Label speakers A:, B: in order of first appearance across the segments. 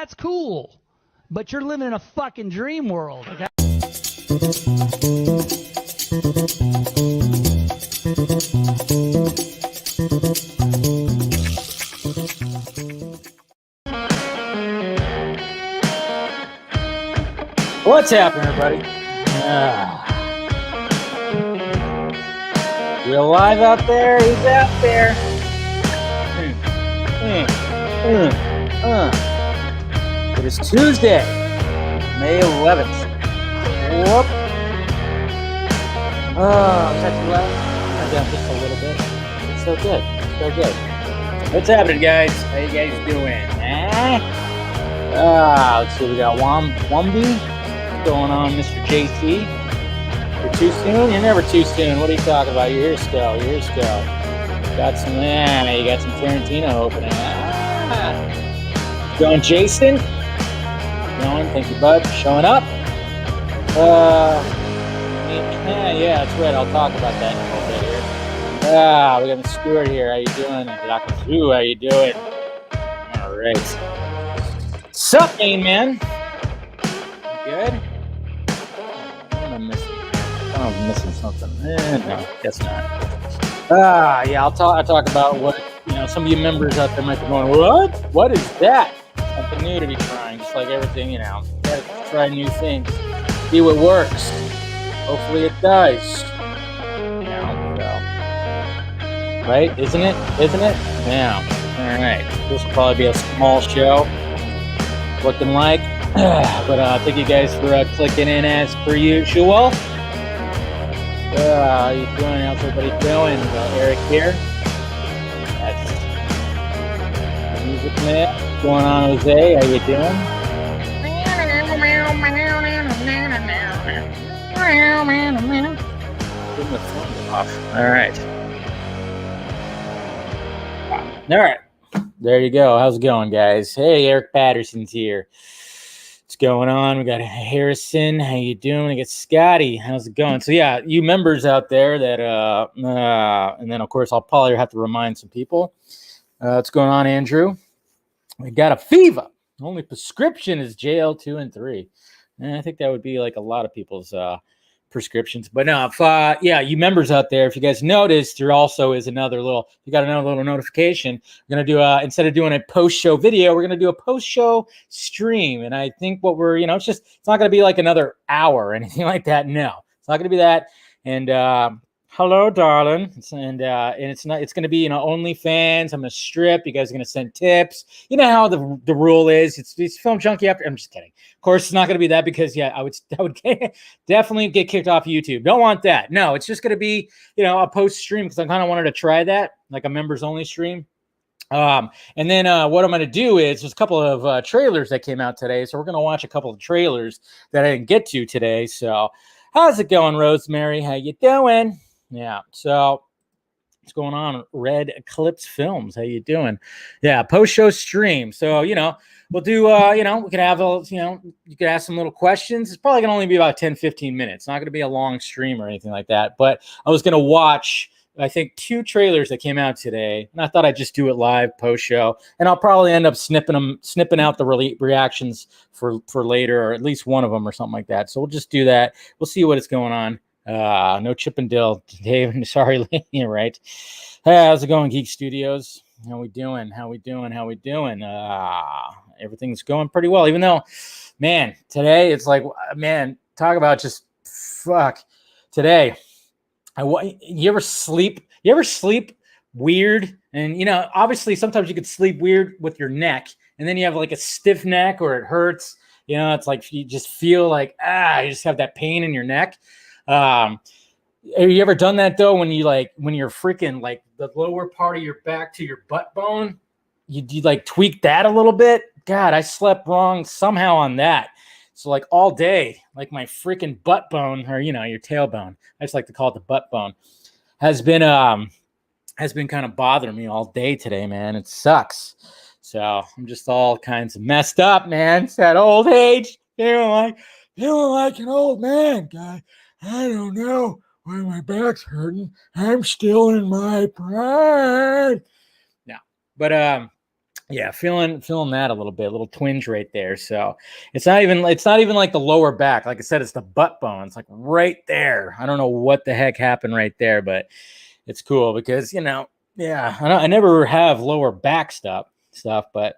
A: That's cool. But you're living in a fucking dream world, okay?
B: What's happening, everybody? You alive out there? Who's out there? It is Tuesday, May 11th. Whoop. Oh, is that too loud? Turn down just a little bit. It's so good. So good. What's happening, guys? How you guys doing? Let's see. We got Wumby. What's going on, Mr. JC? You're too soon? You're never too soon. What are you talking about? You're here still. You're here still. Got some, you got some Tarantino opening. Going, Jason? Going, thank you, bud, for showing up. Yeah, that's right. I'll talk about that in a little bit here. We got the Stewart here. How you doing? Dr. Drew, how you doing? All right. Sup, main man? Good? What am I missing? I'm missing something. No, guess not. Yeah, I'll talk about what, some of you members out there might be going, what? What is that? Something new to be trying, just like everything, gotta try new things. See what works. Hopefully it does. So. Right? Isn't it? Yeah. All right. This will probably be a small show. Looking like. But thank you guys for clicking in as per usual. How you doing? How's everybody doing? Eric here. That's Music Man. What's going on, Jose? How you doing? All right. There you go. How's it going, guys? Hey, Eric Patterson's here. What's going on? We got Harrison. How you doing? We got Scotty. How's it going? So yeah, you members out there that and then of course I'll probably have to remind some people. What's going on, Andrew? We got a fever. Only prescription is JL2 and 3. And I think that would be like a lot of people's prescriptions. But no, if you members out there, if you guys noticed, there also is you got another little notification. We're gonna do instead of doing a post-show video, we're gonna do a post-show stream. And I think what we're, it's not gonna be like another hour or anything like that. No, it's not gonna be that. And hello, darling. It's going to be, OnlyFans. I'm going to strip. You guys are going to send tips. You know how the rule is. It's Film Junkie after. I'm just kidding. Of course, it's not going to be that because, I would definitely get kicked off YouTube. Don't want that. No, it's just going to be, a post stream because I kind of wanted to try that, like a members only stream. And then what I'm going to do is there's a couple of trailers that came out today. So we're going to watch a couple of trailers that I didn't get to today. So how's it going, Rosemary? How you doing? Yeah, so what's going on? Red Eclipse Films, how you doing? Yeah, post-show stream. So, we'll do, we could have, you could ask some little questions. It's probably going to only be about 10, 15 minutes. It's not going to be a long stream or anything like that. But I was going to watch, I think, 2 trailers that came out today. And I thought I'd just do it live post-show. And I'll probably end up snipping out the reactions for later, or at least one of them or something like that. So we'll just do that. We'll see what is going on. No Chip and Dale, Dave. Sorry, you're right. Hey, how's it going, Geek Studios? How we doing? Everything's going pretty well. Even though, man, today it's like, man, talk about just fuck. Today, you ever sleep weird? And obviously, sometimes you could sleep weird with your neck, and then you have like a stiff neck or it hurts. It's like you just feel like you just have that pain in your neck. Have you ever done that though? When you're freaking like the lower part of your back to your butt bone, you like tweak that a little bit. God, I slept wrong somehow on that. So like all day, like my freaking butt bone, or your tailbone, I just like to call it the butt bone, has been kind of bothering me all day today, man. It sucks. So I'm just all kinds of messed up, man. It's that old age. Feeling like an old man, guy. I don't know why my back's hurting. I'm still in my prime. No, but Yeah, feeling that a little twinge right there. So it's not even like the lower back. Like I said, it's the butt bone. It's like right there. I don't know what the heck happened right there, but it's cool because yeah, I never have lower back stuff, but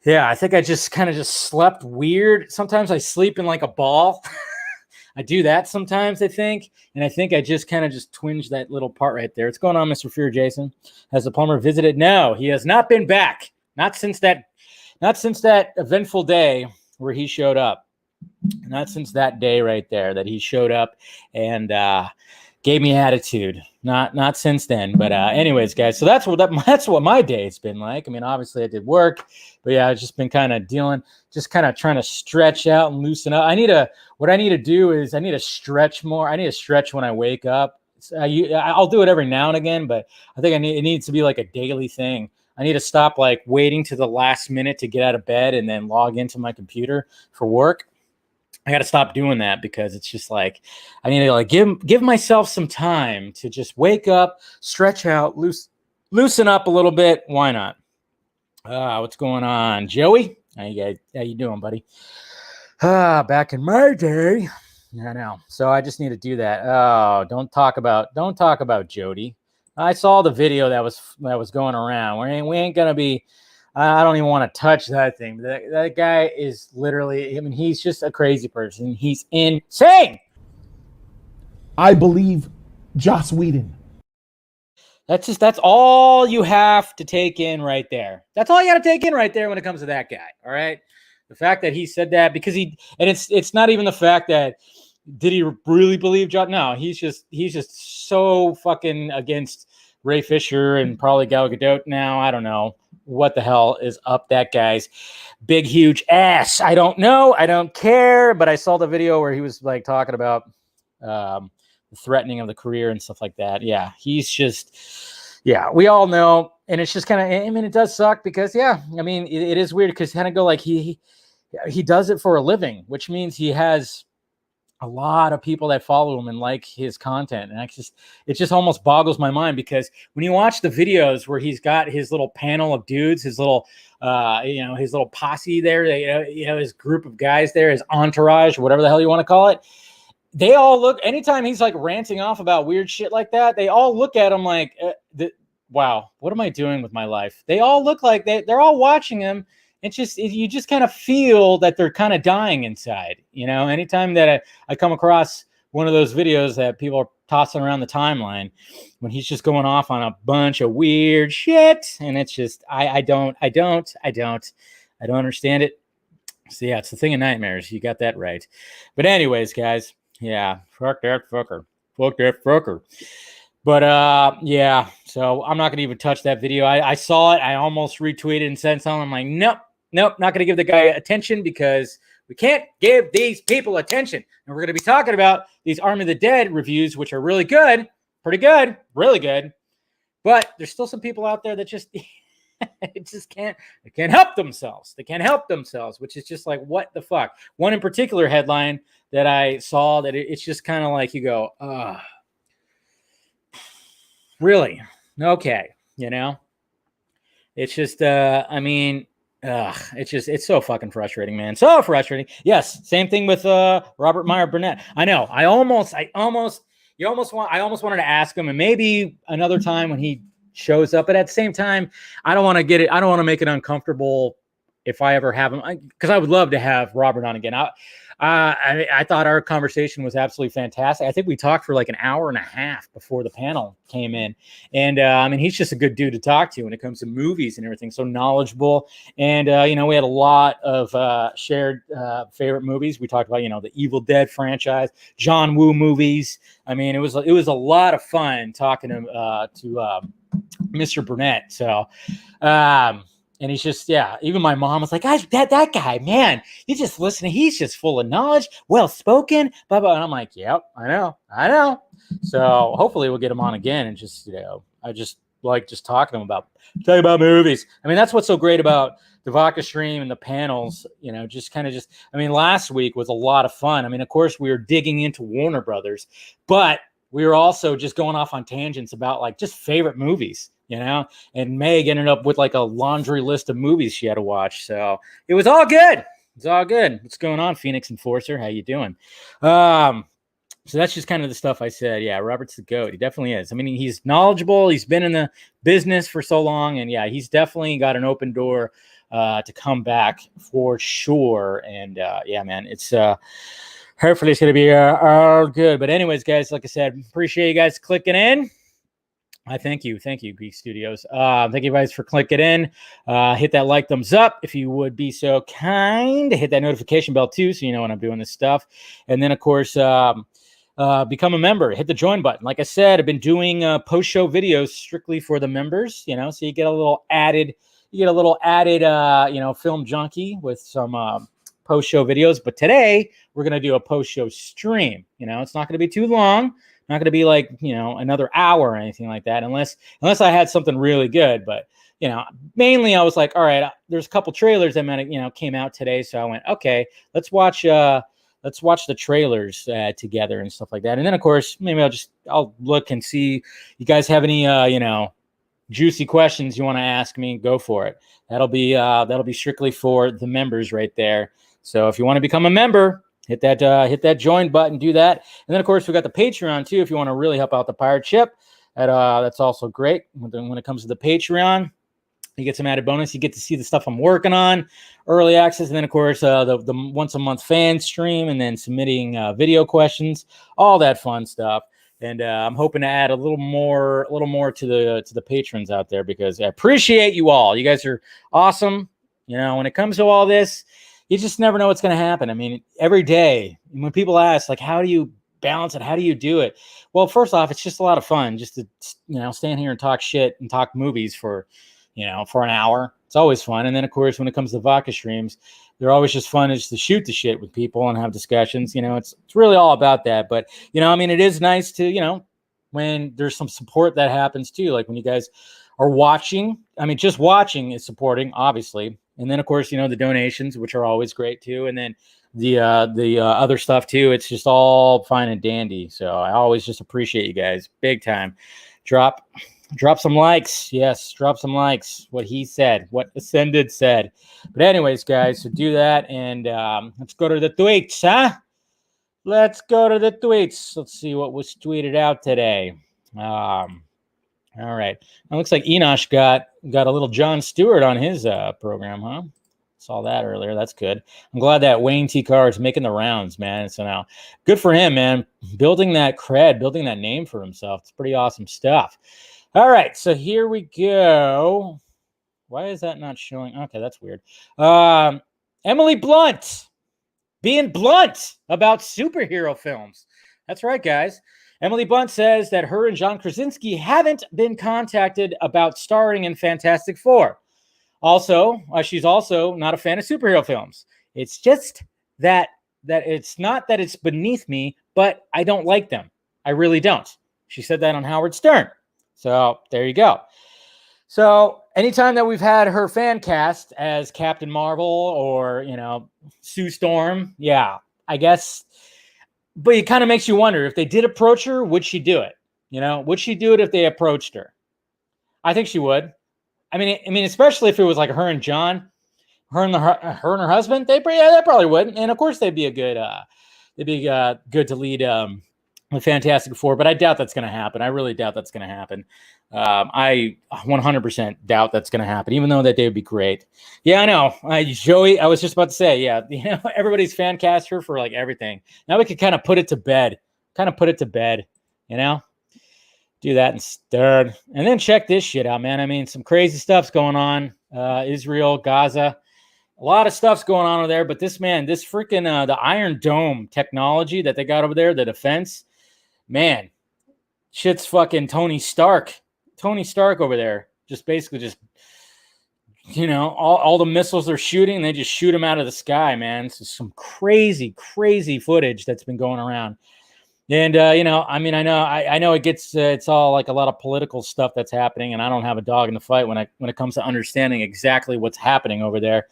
B: yeah, I think I just kind of just slept weird. Sometimes I sleep in like a ball. I do that sometimes, I think. And I think I just kind of just twinged that little part right there. What's going on, Mr. Fear Jason? Has the plumber visited? No, he has not been back. Not since that eventful day where he showed up. Not since that day right there that he showed up and gave me attitude. Not since then. But anyways, guys, so that's what my day's been like. I mean, obviously I did work, but yeah, I've just been kind of trying to stretch out and loosen up. What I need to do is I need to stretch more. I need to stretch when I wake up. I'll do it every now and again, but I think it needs to be like a daily thing. I need to stop like waiting to the last minute to get out of bed and then log into my computer for work. I got to stop doing that because it's just like I need to like give myself some time to just wake up, stretch out, loosen up a little bit. Why not? What's going on, Joey? How you doing, buddy? Back in my day, I know. So I just need to do that. Oh, don't talk about Jody. I saw the video that was going around. We ain't gonna be. I don't even want to touch that thing. That guy is literally. I mean, he's just a crazy person. He's insane.
C: I believe Joss Whedon.
B: That's all you have to take in right there. That's all you got to take in right there when it comes to that guy. All right. The fact that he said that because it's not even the fact that did he really believe Joss? No, he's just so fucking against Ray Fisher and probably Gal Gadot now. I don't know what the hell is up that guy's big, huge ass. I don't know. I don't care. But I saw the video where he was like talking about the threatening of the career and stuff like that. Yeah, he's just, yeah, we all know. And it's just kind of, I mean, it does suck because, yeah, I mean, it is weird because kind of go like he does it for a living, which means he has a lot of people that follow him and like his content. And it just almost boggles my mind because when you watch the videos where he's got his little panel of dudes, his little, his little posse there, his group of guys there, his entourage, whatever the hell you want to call it. They all look, anytime he's like ranting off about weird shit like that, they all look at him like, wow, what am I doing with my life? They all look like they're all watching him. You just kind of feel that they're kind of dying inside, anytime that I come across one of those videos that people are tossing around the timeline when he's just going off on a bunch of weird shit. And it's just, I don't understand it. So yeah, it's the thing of nightmares. You got that right. But anyways, guys, yeah, fuck that fucker. But yeah, so I'm not gonna even touch that video. I saw it. I almost retweeted and said something. I'm like, nope, not gonna give the guy attention because we can't give these people attention. And we're gonna be talking about these Army of the Dead reviews, which are really good, pretty good, really good. But there's still some people out there that just they can't help themselves. They can't help themselves, which is just like, what the fuck? One in particular headline that I saw that it's just kind of like you go, really? Okay. It's just, it's so fucking frustrating, man. So frustrating. Yes. Same thing with Robert Meyer Burnett. I know. I almost wanted to ask him, and maybe another time when he shows up, but at the same time, I don't want to make it uncomfortable if I ever have him, because I would love to have Robert on again. I thought our conversation was absolutely fantastic. I think we talked for like an hour and a half before the panel came in. And he's just a good dude to talk to when it comes to movies and everything. So knowledgeable. And, we had a lot of shared favorite movies. We talked about, the Evil Dead franchise, John Woo movies. I mean, it was a lot of fun talking to Mr. Burnett. So, and he's just, yeah, even my mom was like, guys, that guy, man, you just listening. He's just full of knowledge, well-spoken, blah, blah. And I'm like, yep, I know. So hopefully we'll get him on again. And just, I just like just talking about movies. I mean, that's what's so great about the Vodka Stream and the panels, last week was a lot of fun. I mean, of course, we were digging into Warner Brothers, but we were also just going off on tangents about like just favorite movies. and Meg ended up with like a laundry list of movies she had to watch. So it was all good. It's all good. What's going on, Phoenix Enforcer? How you doing? So that's just kind of the stuff I said. Yeah, Robert's the GOAT. He definitely is. I mean, he's knowledgeable. He's been in the business for so long. And yeah, he's definitely got an open door to come back for sure. And yeah, man, it's hopefully it's going to be all good. But anyways, guys, like I said, appreciate you guys clicking in. I thank you, Geek Studios. Thank you guys for clicking in. Hit that like, thumbs up if you would be so kind. Hit that notification bell too, so you know when I'm doing this stuff. And then, of course, become a member. Hit the join button. Like I said, I've been doing post-show videos strictly for the members. So you get a little added, film junkie with some post-show videos. But today we're gonna do a post-show stream. It's not gonna be too long. Not going to be like, another hour or anything like that, unless I had something really good. But, mainly I was like, all right, there's a couple trailers that came out today. So I went, okay, let's watch the trailers together and stuff like that. And then, of course, maybe I'll look and see you guys have any, juicy questions you want to ask me. Go for it. That'll be strictly for the members right there. So if you want to become a member, hit that join button, do that. And then, of course, we got the Patreon, too, if you want to really help out the pirate ship. That's also great. When it comes to the Patreon, you get some added bonus. You get to see the stuff I'm working on, early access, and then, of course, the once-a-month fan stream, and then submitting video questions, all that fun stuff. And I'm hoping to add a little more to the patrons out there, because I appreciate you all. You guys are awesome. When it comes to all this, you just never know what's going to happen. I mean, every day when people ask, like, how do you balance it? How do you do it? Well, first off, it's just a lot of fun just to, stand here and talk shit and talk movies for an hour. It's always fun. And then, of course, when it comes to vodka streams, they're always just fun just to shoot the shit with people and have discussions. It's really all about that. But, it is nice to, when there's some support that happens too, like when you guys are watching. I mean, just watching is supporting, obviously. And then, of course, the donations, which are always great too. And then the other stuff too. It's just all fine and dandy. So I always just appreciate you guys big time. Drop some likes. Yes, drop some likes. What he said, what Ascended said. But anyways, guys, so do that. And let's go to the tweets, huh? Let's go to the tweets. Let's see what was tweeted out today. All right. It looks like Enosh got a little Jon Stewart on his program, huh? Saw that earlier. That's good. I'm glad that Wayne T. Carr is making the rounds, man. So now, good for him, man. Building that cred, building that name for himself. It's pretty awesome stuff. All right. So here we go. Why is that not showing? Okay, that's weird. Emily Blunt. Being blunt about superhero films. That's right, guys. Emily Blunt says that her and John Krasinski haven't been contacted about starring in Fantastic Four. Also, she's also not a fan of superhero films. It's just that it's not that it's beneath me, but I don't like them. I really don't. She said that on Howard Stern. So there you go. So anytime that we've had her fan cast as Captain Marvel or, Sue Storm, yeah, I guess. But it kind of makes you wonder, if they did approach her, would she do it? Would she do it if they approached her? I think she would. I mean, especially if it was like her and John, her and her husband, they probably would. And of course, they'd be good to lead the Fantastic Four. But I doubt that's going to happen. I really doubt that's going to happen. I 100% doubt that's going to happen, even though that they would be great. Yeah, I know. Joey, I was just about to say, yeah, everybody's fan cast her for like everything. Now we could kind of put it to bed. Do that instead. And then check this shit out, man. I mean, some crazy stuff's going on. Israel, Gaza, a lot of stuff's going on over there. But this freaking the Iron Dome technology that they got over there, the defense, man, shit's fucking Tony Stark over there. Just basically all the missiles they're shooting, they just shoot them out of the sky, man. It's some crazy footage that's been going around. And, I know it gets, it's all like a lot of political stuff that's happening, and I don't have a dog in the fight when it comes to understanding exactly what's happening over there.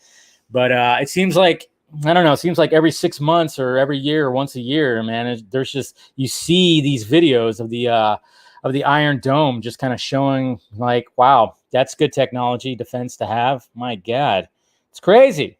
B: But it seems like, I don't know, it seems like every 6 months or every year or once a year, man, there's just, you see these videos of of the Iron Dome, just kind of showing like, wow, that's good technology defense to have. My God, it's crazy.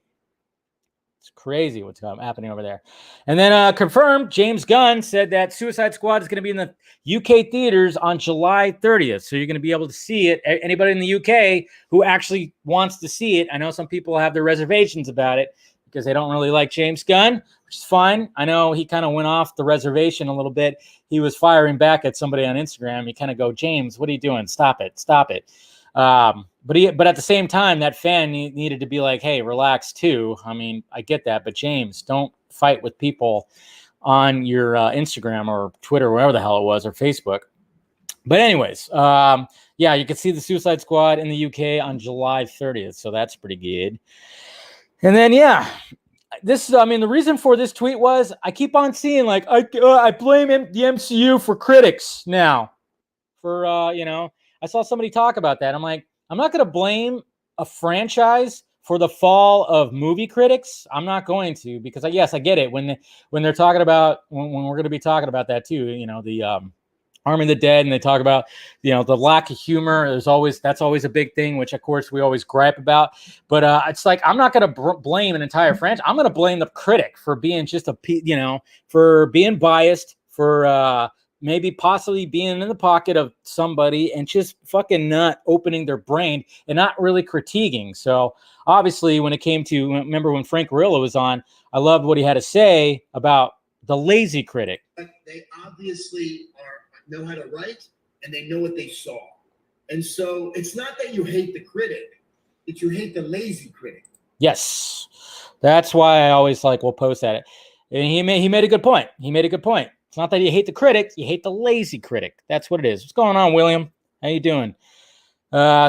B: It's crazy what's happening over there. And then confirmed, James Gunn said that Suicide Squad is going to be in the UK theaters on July 30th. So you're going to be able to see it. Anybody in the UK who actually wants to see it. I know some people have their reservations about it because they don't really like James Gunn, which is fine. I know he kind of went off the reservation a little bit. He was firing back at somebody on Instagram. You kind of go, James, what are you doing? Stop it. Stop it. But at the same time, that fan needed to be like, hey, relax too. I mean, I get that, but James, don't fight with people on your Instagram or Twitter, wherever the hell it was, or Facebook. But anyways, yeah, you can see the Suicide Squad in the UK on July 30th, so that's pretty good. And then, yeah, the reason for this tweet was I keep on seeing like I blame the MCU for critics now. I saw somebody talk about that. I'm like, I'm not going to blame a franchise for the fall of movie critics. I'm not going to, because yes, I get it when they're talking about when we're going to be talking about that too. The Army of the Dead, and they talk about the lack of humor. That's always a big thing, which of course we always gripe about. But it's like I'm not going to blame an entire franchise. I'm going to blame the critic for being just for being biased, for maybe possibly being in the pocket of somebody and just fucking not opening their brain and not really critiquing. So obviously when it came to, remember when Frank Grillo was on, I loved what he had to say about the lazy critic.
D: They obviously know how to write and they know what they saw. And so it's not that you hate the critic, it's you hate the lazy critic.
B: Yes. That's why I always will post at it. And he made a good point. It's not that you hate the critic, you hate the lazy critic. That's what it is. What's going on, William? How you doing?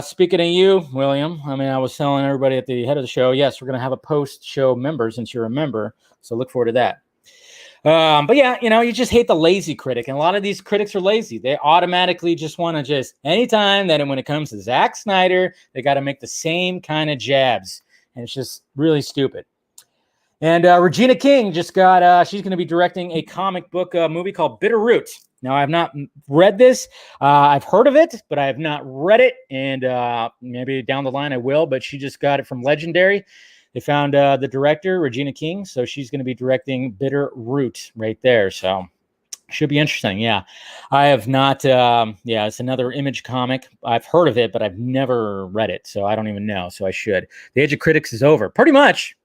B: Speaking of you, William, I was telling everybody at the head of the show, yes, we're going to have a post-show member since you're a member. So look forward to that. But yeah, you just hate the lazy critic. And a lot of these critics are lazy. They automatically just want to anytime that when it comes to Zack Snyder, they got to make the same kind of jabs. And it's just really stupid. And Regina King just she's going to be directing a comic book movie called Bitterroot. Now, I have not read this. I've heard of it, but I have not read it. And maybe down the line I will, but she just got it from Legendary. They found the director, Regina King, so she's going to be directing Bitterroot right there. So should be interesting. Yeah, I have not. It's another Image comic. I've heard of it, but I've never read it, so I don't even know. So I should. The Age of Critics is over. Pretty much.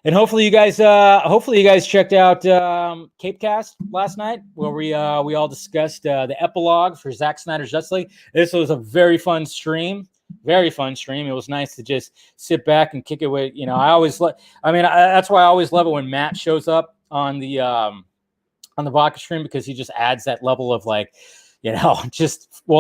B: And hopefully you guys checked out Capecast last night, where we all discussed the epilogue for Zack Snyder's Justice League. This was a very fun stream. Very fun stream. It was nice to just sit back and kick it with, that's why I always love it when Matt shows up on the vodka stream, because he just adds that level of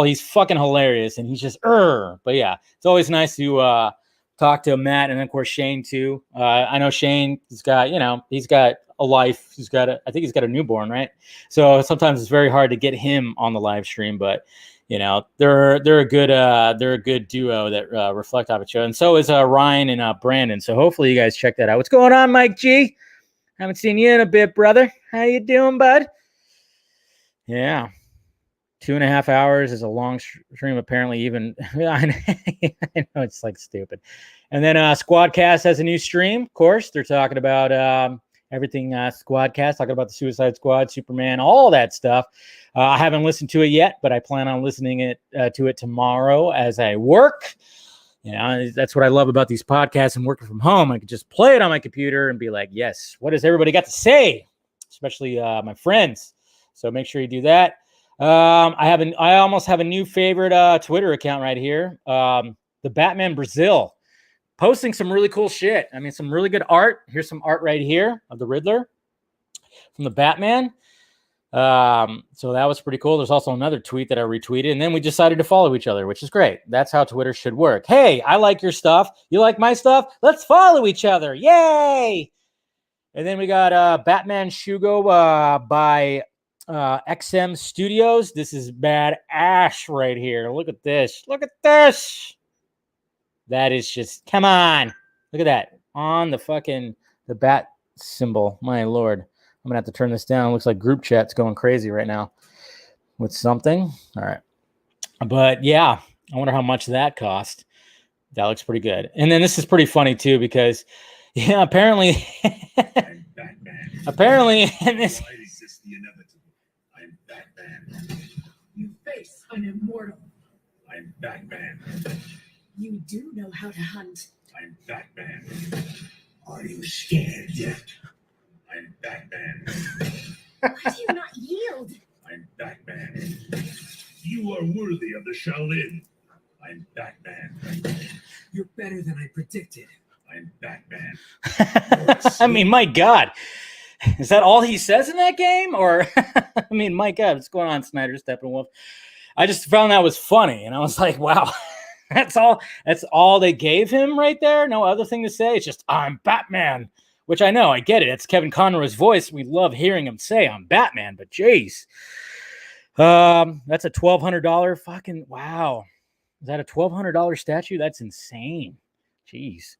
B: he's fucking hilarious and he's just But yeah, it's always nice to talk to Matt, and of course Shane too. I know Shane, he's got a life. I think he's got a newborn, right? So sometimes it's very hard to get him on the live stream, but they're a good duo that reflect off each other. And so is Ryan and Brandon. So hopefully you guys check that out. What's going on, Mike G? Haven't seen you in a bit, brother. How you doing, bud? Yeah. 2.5 hours is a long stream, apparently. Even I know it's stupid. And then Squadcast has a new stream. Of course, they're talking about everything Squadcast, talking about the Suicide Squad, Superman, all that stuff. I haven't listened to it yet, but I plan on listening to it tomorrow as I work. That's what I love about these podcasts and working from home. I could just play it on my computer and be like, yes, what has everybody got to say? Especially my friends. So make sure you do that. I almost have a new favorite Twitter account right here. The Batman Brazil, posting some really cool shit. Some really good art. Here's some art right here of the Riddler from the Batman. So that was pretty cool. There's also another tweet that I retweeted, and then we decided to follow each other, which is great. That's how Twitter should work. Hey, I like your stuff. You like my stuff? Let's follow each other. Yay! And then we got Batman Shugo by XM Studios. This is bad ash right here. Look at this. That is just, come on. Look at that. On the bat symbol. My Lord. I'm going to have to turn this down. It looks like group chat's going crazy right now. with something. All right. But yeah, I wonder how much that cost. That looks pretty good. And then this is pretty funny too, because yeah, apparently, apparently, and this.
E: Why resist the inevitable? I'm Batman. You face an immortal. I'm Batman. You do know how to hunt. I'm Batman. Are you scared yet? I'm Batman. Why do you not yield? I'm Batman. You are worthy of the Shaolin. I'm Batman. You're better than I predicted. I'm Batman.
B: I mean, my God. Is that all he says in that game? Or, I mean, my God, what's going on, Snyder, Steppenwolf? I just found that was funny. And I was like, wow, that's all they gave him right there? No other thing to say? It's just, I'm Batman. Which I know, I get it. It's Kevin Conroy's voice. We love hearing him say, I'm Batman. But, jeez. That's a $1,200 fucking, wow. Is that a $1,200 statue? That's insane. Jeez.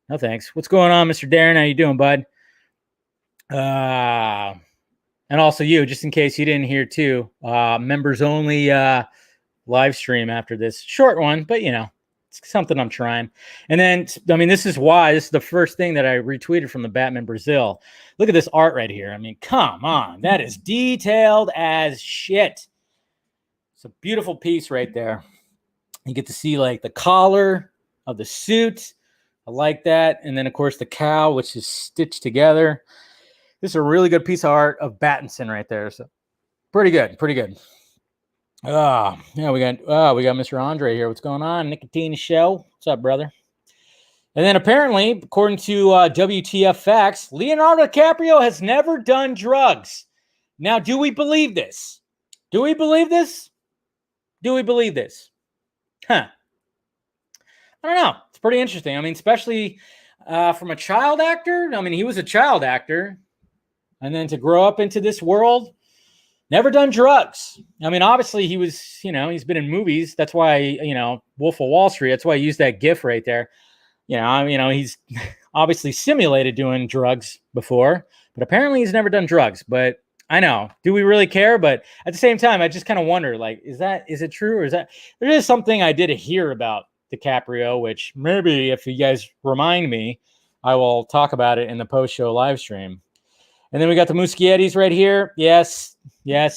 B: No thanks. What's going on, Mr. Darren? How you doing, bud? And also you, just in case you didn't hear too, members only live stream after this. Short one, but you know, it's something I'm trying. And then, I mean, this is the first thing that I retweeted from the Batman Brazil. Look at this art right here. I mean, come on. That is detailed as shit. It's a beautiful piece right there. You get to see like the collar of the suit. I like that. And then, of course, the cow, which is stitched together. This is a really good piece of art of Battinson right there. So pretty good, pretty good. Yeah, we got Mr. Andre here. What's going on? Nicotine Show. What's up, brother? And then apparently, according to WTF Facts, Leonardo DiCaprio has never done drugs. Now, do we believe this? Do we believe this? Do we believe this? Huh. I don't know. It's pretty interesting. I mean, especially from a child actor. I mean, he was a child actor. And then to grow up into this world, never done drugs. I mean, obviously he was, you know, he's been in movies. That's why, you know, Wolf of Wall Street. That's why I used that GIF right there. You know, he's obviously simulated doing drugs before, but apparently he's never done drugs. But I know, do we really care? But at the same time, I just kind of wonder, like, is it true? Or is that, there is something I did hear about DiCaprio, which maybe if you guys remind me, I will talk about it in the post-show live stream. And then we got the Muschiettis right here. Yes. Even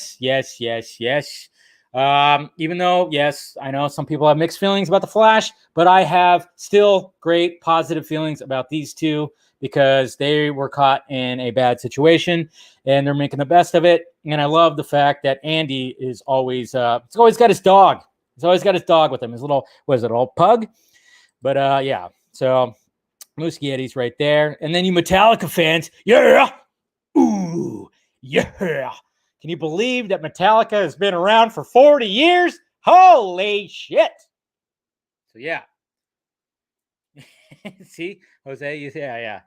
B: though, yes, I know some people have mixed feelings about The Flash, but I have still great positive feelings about these two because they were caught in a bad situation and they're making the best of it. And I love the fact that Andy is always, he's always got his dog. He's always got his dog with him. His little, what is it, old pug? But yeah, so Muschietti's right there. And then you Metallica fans, yeah. Ooh, yeah. Can you believe that Metallica has been around for 40 years? Holy shit. So, yeah. See, Jose, yeah.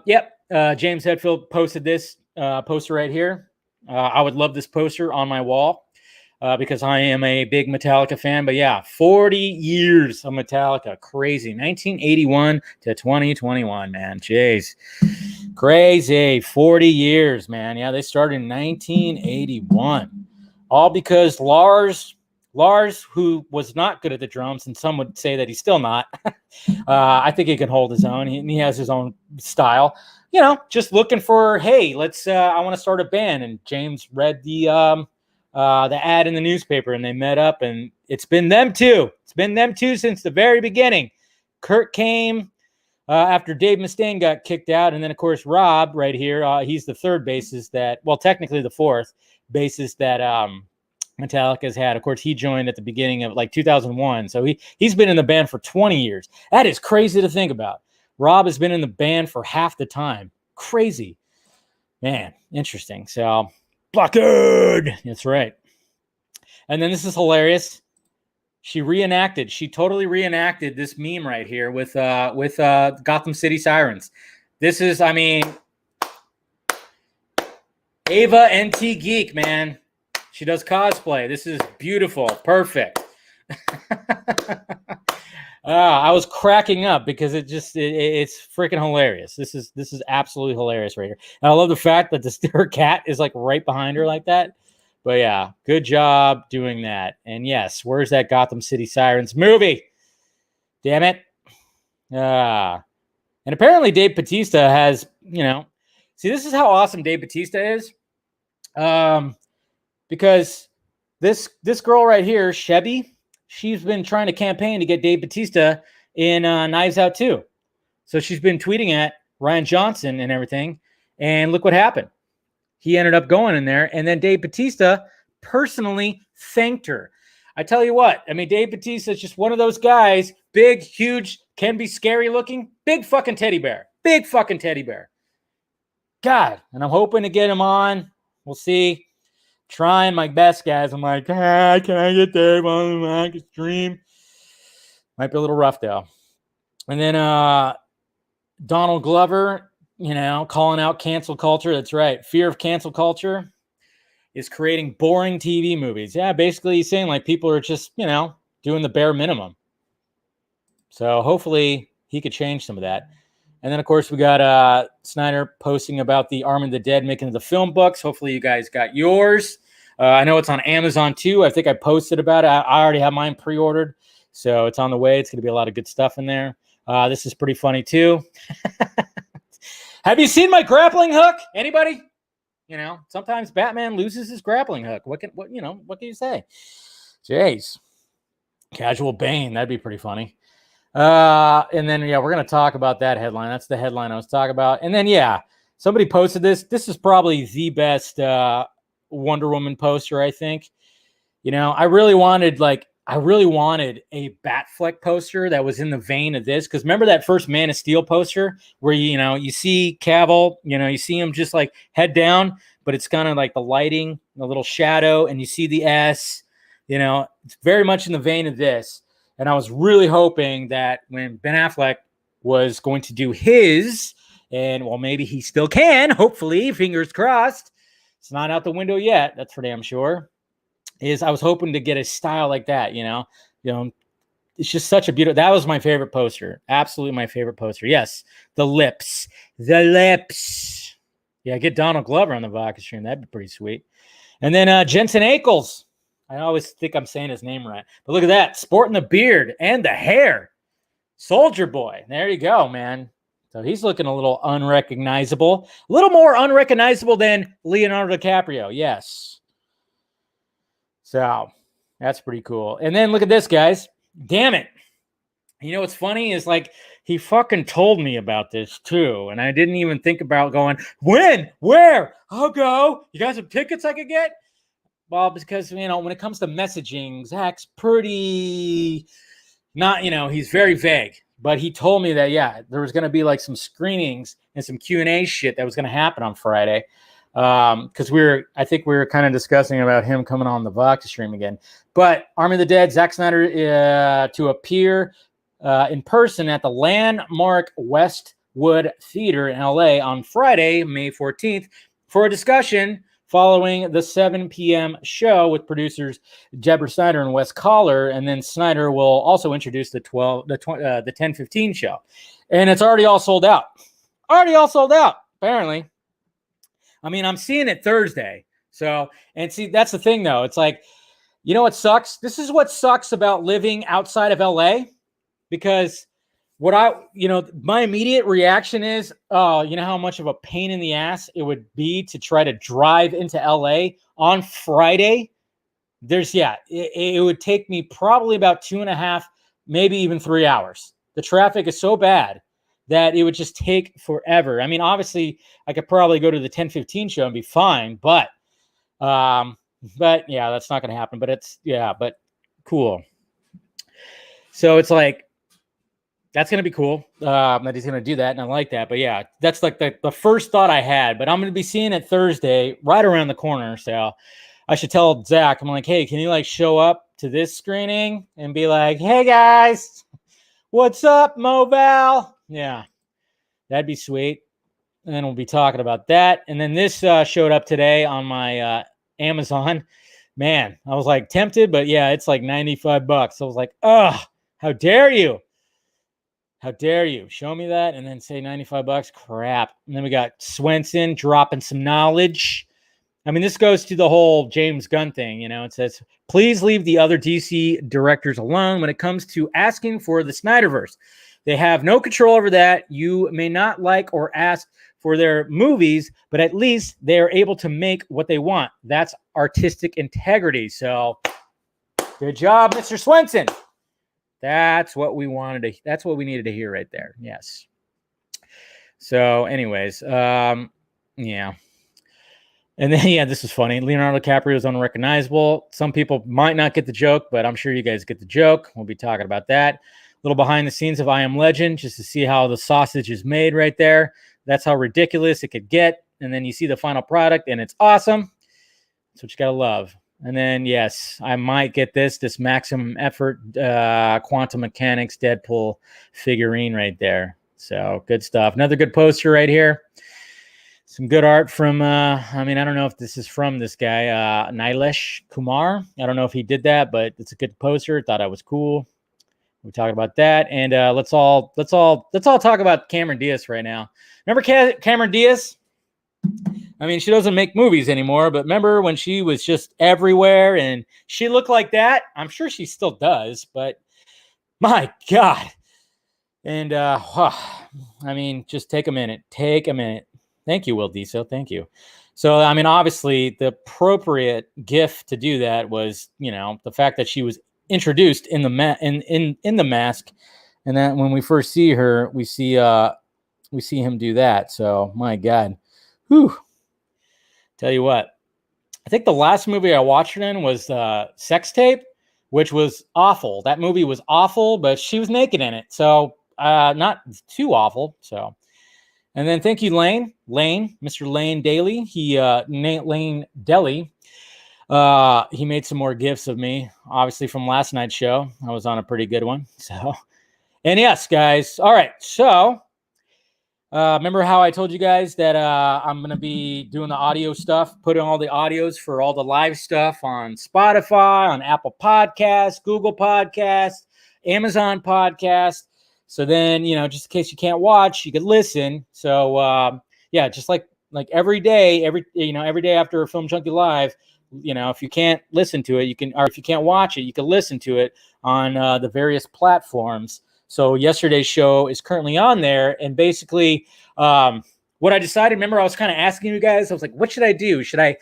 B: Yep. James Hetfield posted this poster right here. I would love this poster on my wall because I am a big Metallica fan. But, yeah, 40 years of Metallica. Crazy. 1981 to 2021, man. Jeez. Crazy. 40 years, man. Yeah, they started in 1981. All because Lars, who was not good at the drums, and some would say that he's still not. I think he can hold his own. He has his own style. You know, just looking for, hey, let's. I want to start a band. And James read the ad in the newspaper, and they met up, and it's been them two. It's been them two since the very beginning. Kurt came. After Dave Mustaine got kicked out. And then, of course, Rob right here, he's the third bassist that, well, technically the fourth bassist that Metallica's had. Of course, he joined at the beginning of like 2001. So he's been in the band for 20 years. That is crazy to think about. Rob has been in the band for half the time. Crazy. Man, interesting. So, Blockade. That's right. And then this is hilarious. She totally reenacted this meme right here with Gotham City Sirens. This is, I mean, Ava NT Geek, man. She does cosplay. This is beautiful. Perfect. I was cracking up because it's freaking hilarious. This is absolutely hilarious right here. And I love the fact that her cat is like right behind her like that. But yeah, good job doing that. And yes, where's that Gotham City Sirens movie? Damn it. And apparently Dave Bautista has, see, this is how awesome Dave Bautista is. Because this girl right here, Chevy, she's been trying to campaign to get Dave Bautista in Knives Out 2. So she's been tweeting at Ryan Johnson and everything. And look what happened. He ended up going in there. And then Dave Bautista personally thanked her. I tell you what, I mean, Dave Bautista is just one of those guys, big, huge, can be scary looking, big fucking teddy bear. Big fucking teddy bear. God, and I'm hoping to get him on. We'll see. Trying my best, guys. I'm like, can I get Dave on the stream? Might be a little rough, though. And then Donald Glover, calling out cancel culture. That's right. Fear of cancel culture is creating boring TV movies. Yeah, basically he's saying like people are just, doing the bare minimum. So hopefully he could change some of that. And then, of course, we got Snyder posting about the Army of the Dead making the film books. Hopefully you guys got yours. I know it's on Amazon, too. I think I posted about it. I already have mine pre-ordered. So it's on the way. It's going to be a lot of good stuff in there. This is pretty funny, too. Have you seen my grappling hook? Anybody? Sometimes Batman loses his grappling hook. What can you say? Jeez. Casual Bane. That'd be pretty funny. And then, we're going to talk about that headline. That's the headline I was talking about. And then, somebody posted this. This is probably the best Wonder Woman poster, I think. I really wanted a Batfleck poster that was in the vein of this. Because remember that first Man of Steel poster where, you see Cavill, you see him just like head down, but it's kind of like the lighting, a little shadow, and you see the S, it's very much in the vein of this. And I was really hoping that when Ben Affleck was going to do his, and well, maybe he still can, hopefully, fingers crossed. It's not out the window yet. That's for damn sure. I was hoping to get a style like that, it's just such a beautiful, that was my favorite poster. Absolutely my favorite poster. Yes. The lips. Yeah. Get Donald Glover on the vodka stream. That'd be pretty sweet. And then Jensen Ackles. I always think I'm saying his name right. But look at that. Sporting the beard and the hair. Soldier Boy. There you go, man. So he's looking a little unrecognizable. A little more unrecognizable than Leonardo DiCaprio. Yes. So that's pretty cool. And then look at this, guys. Damn it. What's funny is like he fucking told me about this too. And I didn't even think about going, when? Where? I'll go. You got some tickets I could get? Well, because, when it comes to messaging, Zack's pretty not, he's very vague. But he told me that, there was going to be like some screenings and some Q&A shit that was going to happen on Friday. Because I think we were kind of discussing about him coming on the Vodka stream again. But Army of the Dead, Zack Snyder to appear in person at the Landmark Westwood Theater in LA on Friday, May 14th, for a discussion following the 7 p.m. show with producers Deborah Snyder and Wes Collar. And then Snyder will also introduce the 10:15 show. And it's already all sold out. Apparently. I mean, I'm seeing it Thursday. So, and see, that's the thing, though. It's like, what sucks? This is what sucks about living outside of LA. Because my immediate reaction is, how much of a pain in the ass it would be to try to drive into LA on Friday. It would take me probably about 2.5, maybe even 3 hours. The traffic is so bad that it would just take forever. I mean, obviously I could probably go to the 10:15 show and be fine, but yeah, that's not going to happen, but cool. So it's like, that's going to be cool that he's going to do that. And I like that. But yeah, that's like the first thought I had. But I'm going to be seeing it Thursday right around the corner. So I should tell Zack, I'm like, hey, can you like show up to this screening and be like, hey guys, what's up, Mobile? Yeah, that'd be sweet. And then we'll be talking about that. And then this showed up today on my Amazon. Man, I was like tempted, but yeah, it's like $95. So I was like, oh, how dare you? How dare you show me that and then say $95? Crap. And then we got Swenson dropping some knowledge I mean, this goes to the whole James Gunn thing. You know, it says, please leave the other DC directors alone when it comes to asking for the Snyderverse. They have no control over that. You may not like or ask for their movies, but at least they're able to make what they want. That's artistic integrity. So good job, Mr. Swenson. That's what we wanted to, that's what we needed to hear right there. Yes. So anyways, yeah. And then, yeah, this is funny. Leonardo DiCaprio is unrecognizable. Some people might not get the joke, but I'm sure you guys get the joke. We'll be talking about that. A little behind the scenes of I Am Legend, just to see how the sausage is made right there. That's how ridiculous it could get. And then you see the final product, and it's awesome. That's what you got to love. And then, yes, I might get this maximum effort quantum mechanics Deadpool figurine right there. So good stuff. Another good poster right here. Some good art from, I mean, I don't know if this is from this guy, Nilesh Kumar. I don't know if he did that, but it's a good poster. Thought I was cool. We talked about that. And let's all talk about Cameron Diaz right now. Remember Cameron Diaz? I mean, she doesn't make movies anymore, but remember when she was just everywhere and she looked like that? I'm sure she still does, but my God. And I mean, just take a minute. Take a minute. Thank you, Will Diesel. Thank you. So, I mean, obviously, the appropriate gift to do that was, you know, the fact that she was introduced in the in the mask, and that when we first see her, we see him do that. So, my God, whew. Tell you what, I think the last movie I watched her in was Sex Tape, which was awful. That movie was awful, but she was naked in it, so not too awful. So. And then thank you, Lane, Mr. Lane Daly. Lane Deli. He made some more gifts of me, obviously from last night's show. I was on a pretty good one. So, and yes, guys. All right. So, remember how I told you guys that I'm going to be doing the audio stuff, putting all the audios for all the live stuff on Spotify, on Apple Podcasts, Google Podcasts, Amazon Podcasts. So then, you know, just in case you can't watch, you could listen. So, yeah, just like every day after a Film Junkie Live, you know, if you can't listen to it, you can, or if you can't watch it, you can listen to it on the various platforms. So yesterday's show is currently on there. And basically, what I decided, remember, I was kind of asking you guys, I was like, what should I do? Should I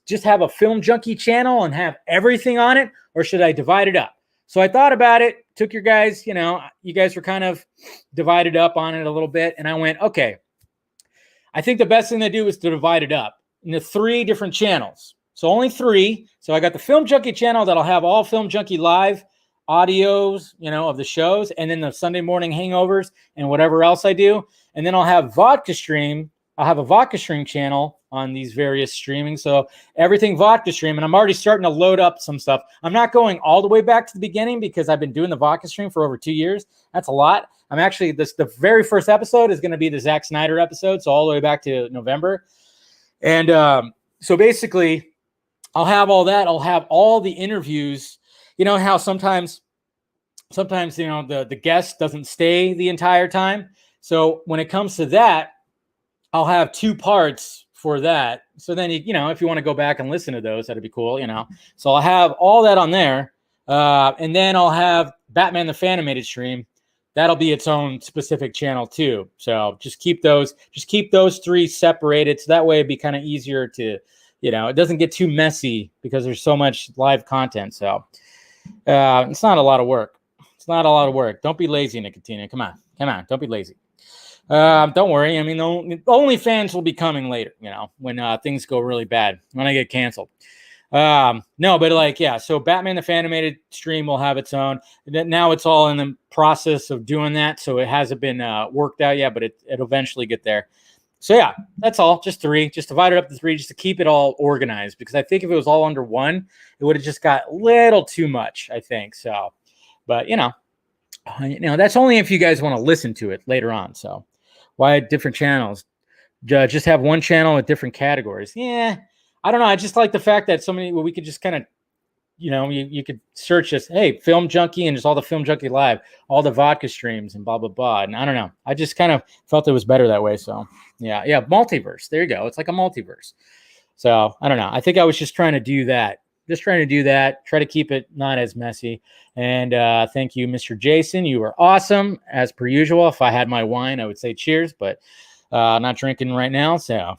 B: just have a Film Junkie channel and have everything on it? Or should I divide it up? So I thought about it, took your guys, you know, you guys were kind of divided up on it a little bit. And I went, okay, I think the best thing to do is to divide it up into 3 different channels. So only 3. So I got the Film Junkie channel that'll have all Film Junkie Live audios, you know, of the shows, and then the Sunday morning hangovers and whatever else I do. And then I'll have Vodka Stream. I'll have a Vodka Stream channel on these various streaming. So everything Vodka Stream, and I'm already starting to load up some stuff. I'm not going all the way back to the beginning because I've been doing the Vodka Stream for over 2 years. That's a lot. I'm actually, the very first episode is going to be the Zack Snyder episode. So all the way back to November. And so basically I'll have all that. I'll have all the interviews. You know how sometimes, you know, the guest doesn't stay the entire time. So when it comes to that, I'll have 2 parts for that. So then, you know, if you want to go back and listen to those, that'd be cool, you know. So I'll have all that on there. And then I'll have Batman the Fanimated stream. That'll be its own specific channel too. So just keep those 3 separated. So that way it'd be kind of easier to, you know, it doesn't get too messy because there's so much live content. So it's not a lot of work. It's not a lot of work. Don't be lazy, Nicotina. Come on. Don't be lazy. Don't worry. I mean, OnlyFans will be coming later, you know, when things go really bad, when I get canceled. No, but like, yeah, so Batman the Fanimated stream will have its own. Now it's all in the process of doing that, so it hasn't been worked out yet, but it'll eventually get there. So yeah, that's all. Just 3. Just divide it up to 3 just to keep it all organized, because I think if it was all under one, it would have just got a little too much, I think. So, but you know, that's only if you guys want to listen to it later on. So why different channels? Just have one channel with different categories. Yeah, I don't know. I just like the fact that we could just kind of, you know, you could search just, hey, Film Junkie, and just all the Film Junkie Live, all the Vodka streams and blah, blah, blah. And I don't know. I just kind of felt it was better that way. So yeah, multiverse. There you go. It's like a multiverse. So I don't know. I think I was just trying to do that. Try to keep it not as messy. And thank you, Mr. Jason. You were awesome, as per usual. If I had my wine, I would say cheers, but not drinking right now. So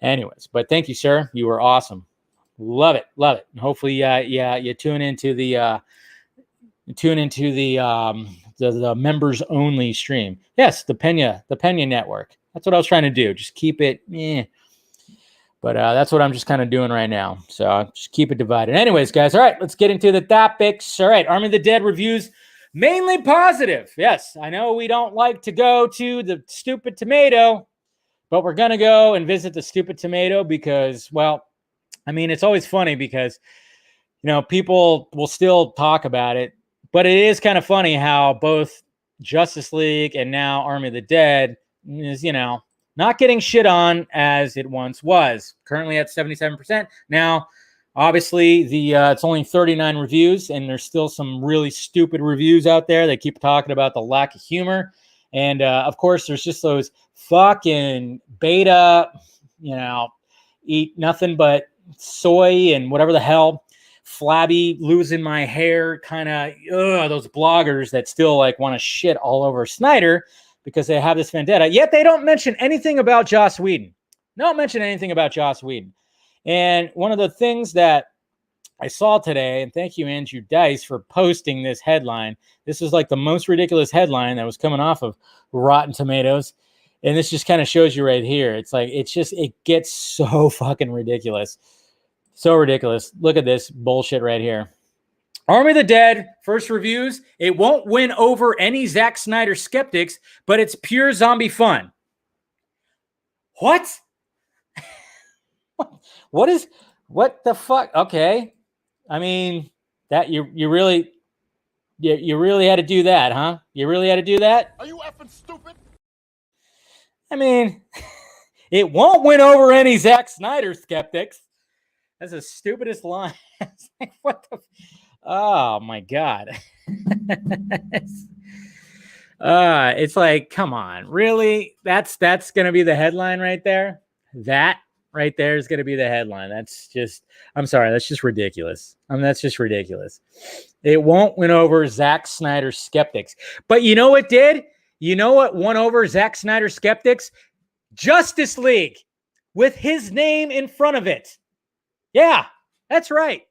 B: anyways, but thank you, sir. You were awesome. Love it. And hopefully, you tune into the the members only stream. Yes, the Pena Network. That's what I was trying to do. Just keep it. But that's what I'm just kind of doing right now. So just keep it divided. Anyways, guys, all right, let's get into the topics. All right, Army of the Dead reviews, mainly positive. Yes, I know we don't like to go to the Stupid Tomato, but we're going to go and visit the Stupid Tomato because, well, I mean, it's always funny because, people will still talk about it, but it is kind of funny how both Justice League and now Army of the Dead is, not getting shit on as it once was. Currently at 77%. Now, obviously, it's only 39 reviews, and there's still some really stupid reviews out there. They keep talking about the lack of humor. And, of course, there's just those fucking beta, eat nothing but soy and whatever the hell, flabby, losing my hair kind of, those bloggers that still, want to shit all over Snyder because they have this vendetta, yet they don't mention anything about Joss Whedon. And one of the things that I saw today, and thank you, Andrew Dice, for posting this headline. This is the most ridiculous headline that was coming off of Rotten Tomatoes. And this just kind of shows you right here. It gets so fucking ridiculous. So ridiculous. Look at this bullshit right here. Army of the Dead, first reviews. It won't win over any Zack Snyder skeptics, but it's pure zombie fun. What? What the fuck? Okay. I mean, that you really had to do that, huh? You really had to do that?
C: Are you effing stupid?
B: I mean, it won't win over any Zack Snyder skeptics. That's the stupidest line. It's what the... Oh my God. It's come on, really? That's going to be the headline right there. That right there is going to be the headline. I'm sorry. That's just ridiculous. That's just ridiculous. It won't win over Zack Snyder skeptics, but you know what did? You know what won over Zack Snyder skeptics? Justice League with his name in front of it. Yeah, that's right.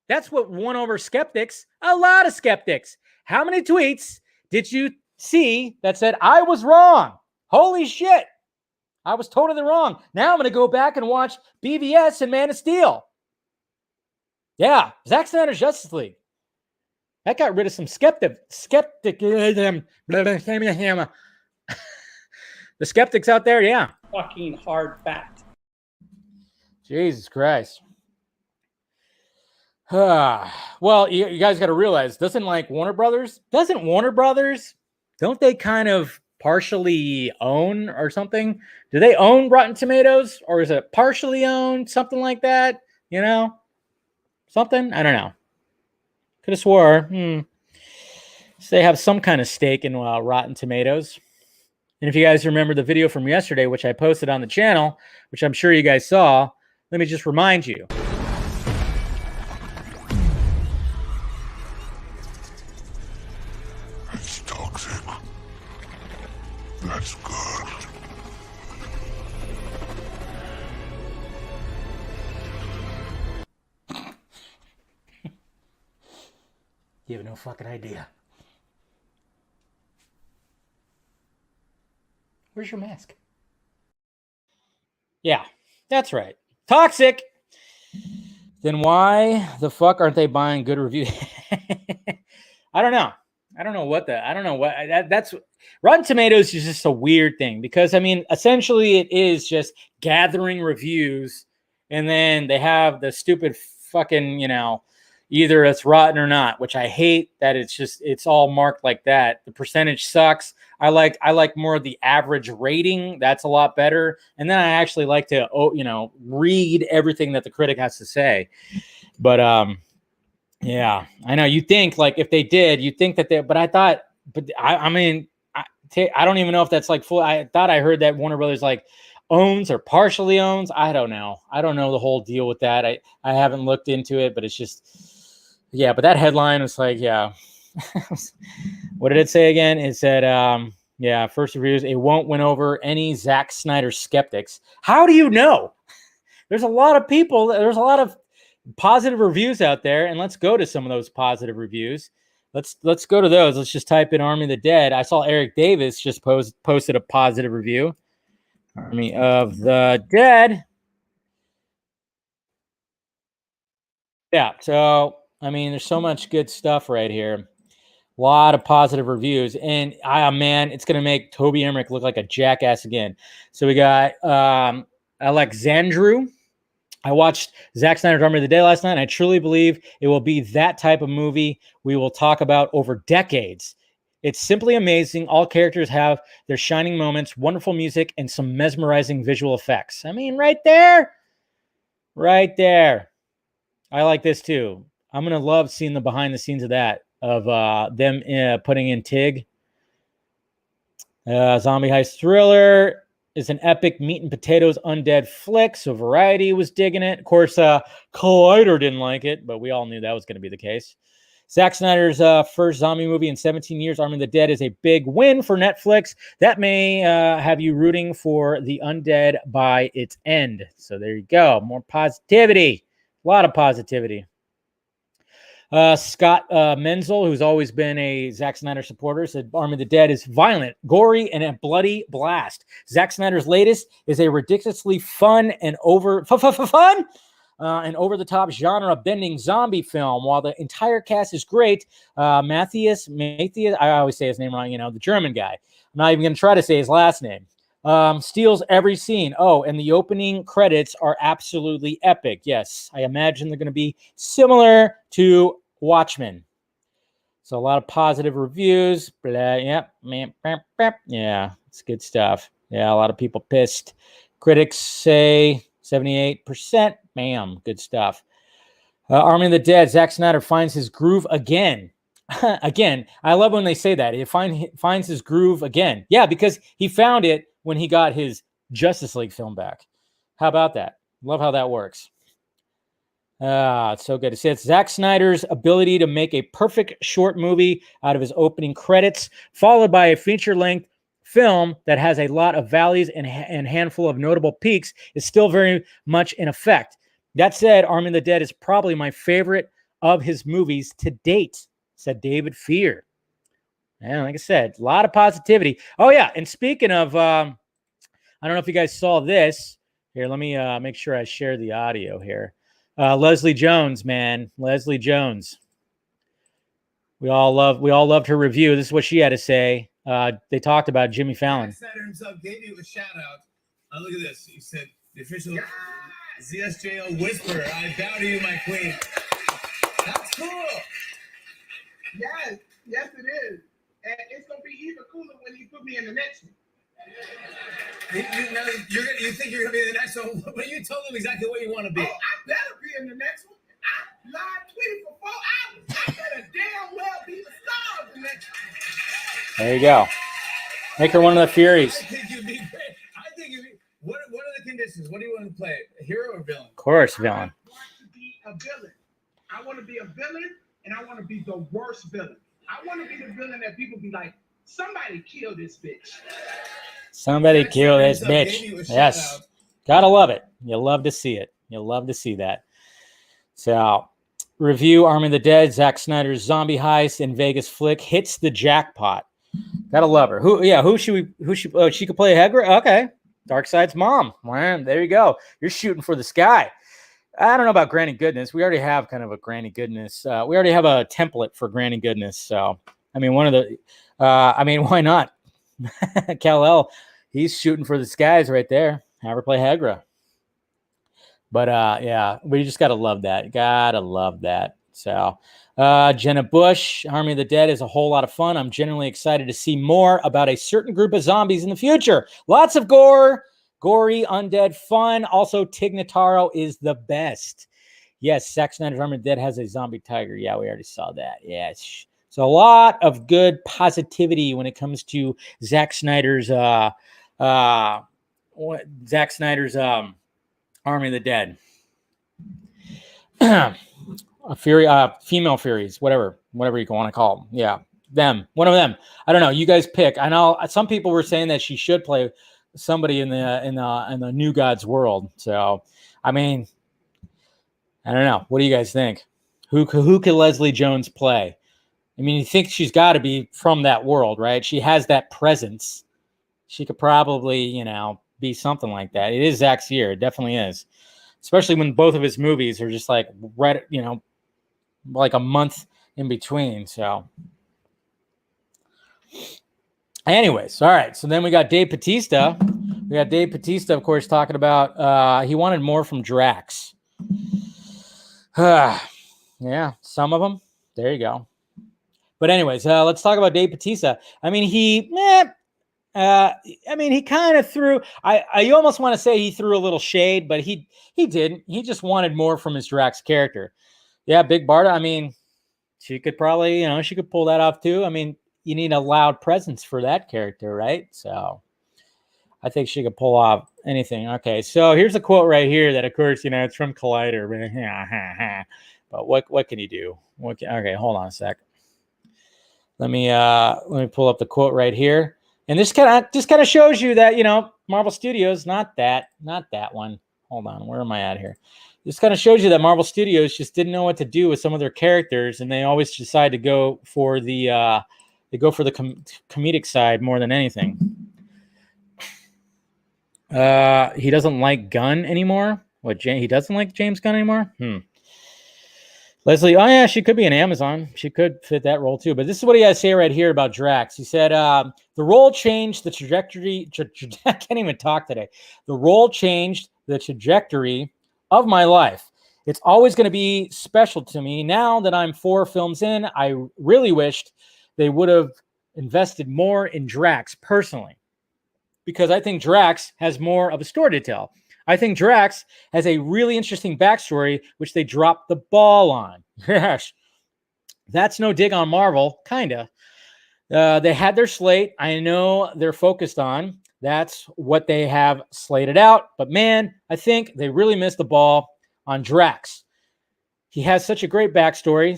B: That's what won over skeptics. A lot of skeptics. How many tweets did you see that said, I was wrong? Holy shit. I was totally wrong. Now I'm going to go back and watch BVS and Man of Steel. Yeah, Zack Snyder's Justice League. That got rid of some skepticism. The skeptics out there, yeah.
F: Fucking hard fact.
B: Jesus Christ. Well, you guys got to realize, doesn't Warner Brothers, don't they kind of partially own or something? Do they own Rotten Tomatoes, or is it partially owned? Something like that, something? I don't know. Could have swore. So they have some kind of stake in Rotten Tomatoes. And if you guys remember the video from yesterday, which I posted on the channel, which I'm sure you guys saw, let me just remind you.
C: That's good.
B: You have no fucking idea. Where's your mask? Yeah, that's right. Toxic. Then why the fuck aren't they buying good reviews? I don't know. That's Rotten Tomatoes is just a weird thing because, I mean, essentially it is just gathering reviews and then they have the stupid fucking, either it's rotten or not, which I hate that it's all marked like that. The percentage sucks. I like more of the average rating. That's a lot better. And then I actually like to, read everything that the critic has to say. But, yeah, I know. You think if they did, you think that but I thought, I mean, I don't even know if that's full. I thought I heard that Warner Brothers owns or partially owns. I don't know. I don't know the whole deal with that. I haven't looked into it, but it's just, yeah, but that headline was like, yeah. What did it say again? It said, yeah, first reviews, it won't win over any Zack Snyder skeptics. How do you know? There's a lot of people, there's a lot of positive reviews out there, and let's go to some of those positive reviews. Let's go to those. Let's just type in Army of the Dead. I saw Eric Davis just posted a positive review. Army of the Dead. Yeah, so, I mean, there's so much good stuff right here. A lot of positive reviews. And, man, it's going to make Toby Emmerich look like a jackass again. So we got Alexandru. I watched Zack Snyder's Army of the Dead last night, and I truly believe it will be that type of movie we will talk about over decades. It's simply amazing. All characters have their shining moments, wonderful music, and some mesmerizing visual effects. I mean, right there. Right there. I like this too. I'm going to love seeing the behind the scenes of that, of them putting in Tig. Zombie heist thriller is an epic meat and potatoes undead flick, so Variety was digging it. Of course, Collider didn't like it, but we all knew that was going to be the case. Zack Snyder's first zombie movie in 17 years, Army of the Dead, is a big win for Netflix. That may have you rooting for the undead by its end. So there you go. More positivity. A lot of positivity. Scott Menzel, who's always been a Zack Snyder supporter, said Army of the Dead is violent, gory, and a bloody blast. Zack Snyder's latest is a ridiculously fun and over-the-top genre-bending zombie film. While the entire cast is great, Matthias, I always say his name wrong, the German guy. I'm not even going to try to say his last name. Steals every scene. Oh, and the opening credits are absolutely epic. Yes, I imagine they're going to be similar to Watchmen. So a lot of positive reviews. Blah, yeah, it's good stuff. Yeah, a lot of people pissed. Critics say 78%. Bam, good stuff. Army of the Dead, Zack Snyder finds his groove again. Again, I love when they say that. He finds his groove again. Yeah, because he found it when he got his Justice League film back. How about that? Love how that works. It's so good. It's Zack Snyder's ability to make a perfect short movie out of his opening credits, followed by a feature-length film that has a lot of valleys and a handful of notable peaks, is still very much in effect. That said, Army of the Dead is probably my favorite of his movies to date, said David Fear. And like I said, a lot of positivity. Oh, yeah, and speaking of, I don't know if you guys saw this. Here, let me make sure I share the audio here. Leslie Jones, man. Leslie Jones. We all loved her review. This is what she had to say. They talked about Jimmy Fallon.
G: Snyder himself gave you a shout out. Look at this. He said, the official ZSJO whisperer, I bow to you, my queen. That's cool.
H: Yes, it is. And it's going to be even cooler when you put me in the next one.
G: You think you're going to be in the next one, but you told him exactly what you want to be.
H: Oh, I better be in the next one. I live tweeting for 4 hours. I better damn well be the star of the next one.
B: There you go. Make her one of the Furies.
G: I think you'd be great. What are the conditions? What do you want to play? A hero or villain?
B: Of course, villain.
H: I want to be a villain. I want to be a villain, and I want to be the worst villain. I want to be the villain that people be like, somebody kill this bitch.
B: Somebody kill this bitch. Yes. Gotta love it. You love to see it. You love to see that. So, review Army of the Dead, Zack Snyder's zombie heist in Vegas flick hits the jackpot. Gotta love her. She could play Hegra? Okay. Darkseid's mom. Man, there you go. You're shooting for the sky. I don't know about Granny Goodness. We already have kind of a Granny Goodness. We already have a template for Granny Goodness. So, I mean, why not? Kal-El, he's shooting for the skies right there. Have her play Hegra. But, yeah, we just got to love that. Got to love that. So, Jenna Bush, Army of the Dead is a whole lot of fun. I'm genuinely excited to see more about a certain group of zombies in the future. Lots of gore, gory, undead fun. Also, Tig Notaro is the best. Yes, Zack Snyder's Army of the Dead has a zombie tiger. Yeah, we already saw that. Yes. So a lot of good positivity when it comes to Zack Snyder's Zack Snyder's Army of the Dead. Female Furies, whatever you want to call them. Yeah, them. One of them. I don't know. You guys pick. I know some people were saying that she should play somebody in the New Gods world. So, I mean, I don't know. What do you guys think? Who could Leslie Jones play? I mean, you think she's got to be from that world, right? She has that presence. She could probably, be something like that. It is Zack Snyder. It definitely is. Especially when both of his movies are just like right, like a month in between. So, anyways, all right. So then we got Dave Bautista. Of course, talking about he wanted more from Drax. Yeah, some of them. There you go. But anyways, let's talk about Dave Bautista. I mean, he kind of threw. I almost want to say he threw a little shade, but he didn't. He just wanted more from his Drax character. Yeah, Big Barda. I mean, she could probably, she could pull that off too. I mean, you need a loud presence for that character, right? So, I think she could pull off anything. Okay, so here's a quote right here that, of course, it's from Collider. But what can you do? Okay, hold on a sec. Let me pull up the quote right here. And this kind of shows you that, Marvel Studios, not that one. Hold on, where am I at here? This kind of shows you that Marvel Studios just didn't know what to do with some of their characters, and they always decide to go for the comedic side more than anything. He doesn't like Gunn anymore. He doesn't like James Gunn anymore? Leslie, oh yeah, she could be in Amazon. She could fit that role too. But this is what he has to say right here about Drax. He said, the role changed the trajectory. I can't even talk today. The role changed the trajectory of my life. It's always going to be special to me. Now that I'm 4 films in, I really wished they would have invested more in Drax personally, because I think Drax has more of a story to tell. I think Drax has a really interesting backstory, which they dropped the ball on. Yes. That's no dig on Marvel, kind of. They had their slate. I know they're focused on. That's what they have slated out. But man, I think they really missed the ball on Drax. He has such a great backstory.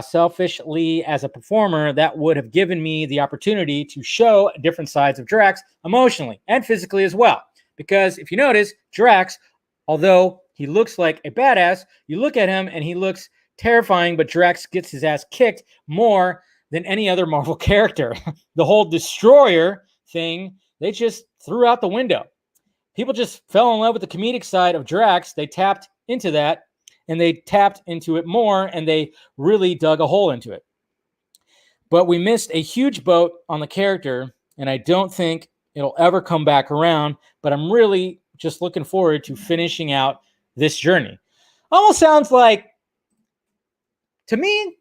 B: Selfishly as a performer, that would have given me the opportunity to show different sides of Drax emotionally and physically as well. Because if you notice, Drax, although he looks like a badass, you look at him and he looks terrifying, but Drax gets his ass kicked more than any other Marvel character. The whole destroyer thing, they just threw out the window. People just fell in love with the comedic side of Drax. They tapped into that, and they tapped into it more, and they really dug a hole into it. But we missed a huge boat on the character, and I don't think it'll ever come back around, but I'm really just looking forward to finishing out this journey. Almost sounds like, to me,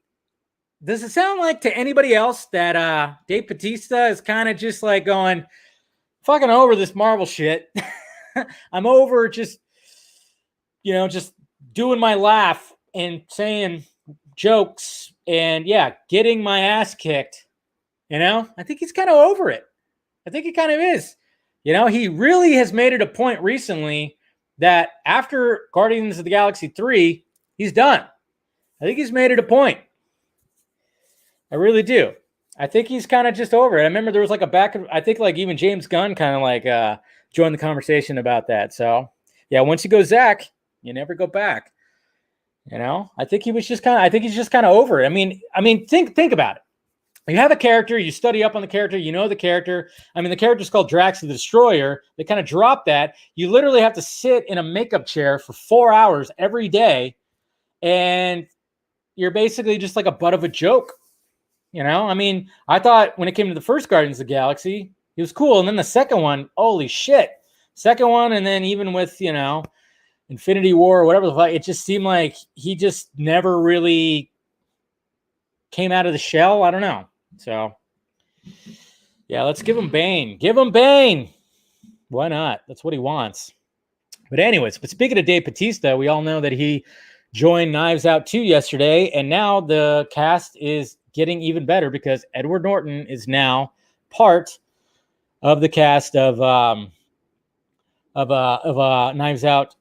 B: does it sound like to anybody else that Dave Bautista is kind of just like going, fucking over this Marvel shit. I'm over just doing my laugh and saying jokes and, getting my ass kicked. I think he's kind of over it. I think he kind of is. He really has made it a point recently that after Guardians of the Galaxy 3, he's done. I think he's made it a point. I really do. I think he's kind of just over it. I remember there was like I think like even James Gunn kind of like joined the conversation about that. So, yeah, once you go Zack, you never go back. I think he's just kind of over it. I mean, think about it. You have a character, you study up on the character, you know the character. I mean, the character's called Drax the Destroyer. They kind of drop that. You literally have to sit in a makeup chair for 4 hours every day, and you're basically just like a butt of a joke. I mean, I thought when it came to the first Guardians of the Galaxy, it was cool. And then the second one, holy shit. Second one, and then even with, Infinity War or whatever the fuck, it just seemed like he just never really came out of the shell. I don't know. So, yeah, let's give him Bane. Give him Bane. Why not? That's what he wants. But anyways, speaking of Dave Bautista, we all know that he joined Knives Out 2 yesterday, and now the cast is getting even better because Edward Norton is now part of the cast of Knives Out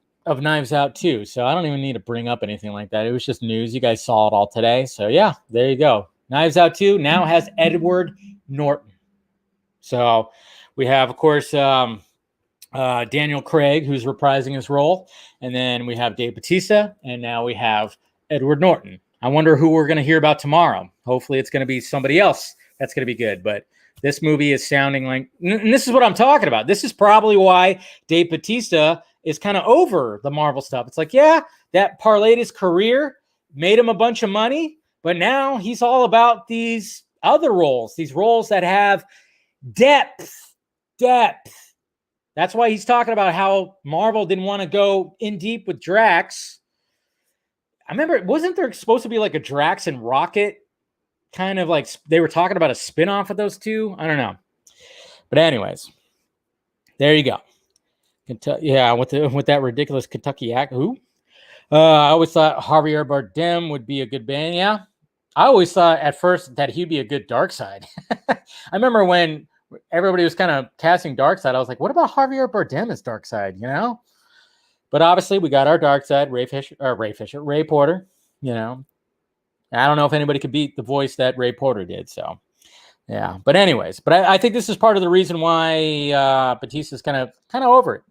B: 2. So I don't even need to bring up anything like that. It was just news. You guys saw it all today. So yeah, there you go. Knives Out 2 now has Edward Norton. So we have, of course, Daniel Craig, who's reprising his role. And then we have Dave Bautista. And now we have Edward Norton. I wonder who we're going to hear about tomorrow. Hopefully it's going to be somebody else that's going to be good. But this movie is sounding like, and this is what I'm talking about. This is probably why Dave Bautista is kind of over the Marvel stuff. It's like, yeah, that parlayed his career, made him a bunch of money, but now he's all about these other roles, these roles that have depth. That's why he's talking about how Marvel didn't want to go in deep with Drax. I remember, wasn't there supposed to be like a Drax and Rocket kind of like, they were talking about a spinoff of those two? I don't know. But anyways, there you go. Yeah, with that ridiculous Kentucky act. Who? I always thought Javier Bardem would be a good band. Yeah, I always thought at first that he'd be a good Darkseid. I remember when everybody was kind of casting Darkseid, I was like, what about Javier Bardem as Darkseid? You know. But obviously, we got our Darkseid, Ray Porter. You know, I don't know if anybody could beat the voice that Ray Porter did. So. Yeah, but anyways, I think this is part of the reason why Batista's kind of over it.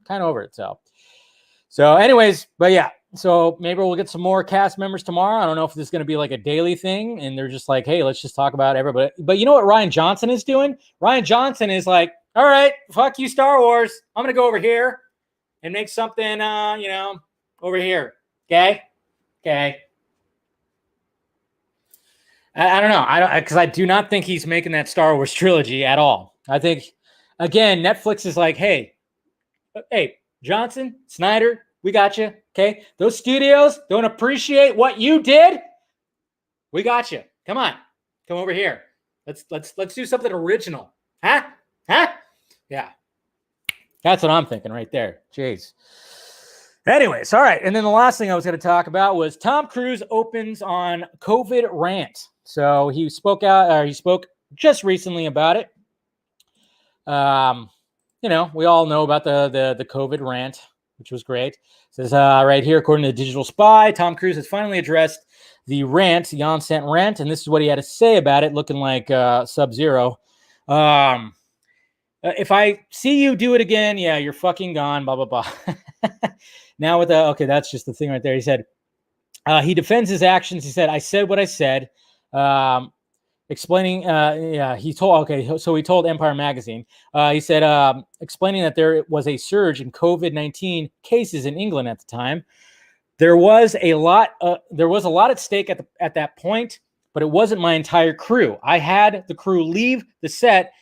B: So anyways, but yeah, so maybe we'll get some more cast members tomorrow. I don't know if this is going to be like a daily thing, and they're just like, hey, let's just talk about everybody. But you know what Rian Johnson is doing? Rian Johnson is like, all right, fuck you, Star Wars. I'm going to go over here and make something, over here. Okay. I don't know. Because I do not think he's making that Star Wars trilogy at all. I think, again, Netflix is like, hey, Johnson, Snyder, we got you. Okay, those studios don't appreciate what you did. We got you. Come on, come over here. Let's do something original. Huh? Yeah, that's what I'm thinking right there. Jeez. Anyways, all right. And then the last thing I was going to talk about was Tom Cruise opens on COVID rant. So he spoke just recently about it. We all know about the COVID rant, which was great. It says right here, according to the Digital Spy, Tom Cruise has finally addressed the on-set rant, and this is what he had to say about it, looking like Sub-Zero. If I see you do it again, yeah, you're fucking gone, blah, blah, blah. Now that's just the thing right there. He said, he defends his actions. He said, I said what I said. Explaining, he told Empire Magazine, he said, explaining that there was a surge in COVID-19 cases in England at the time. There was a lot at stake at that point, but it wasn't my entire crew. I had the crew leave the set,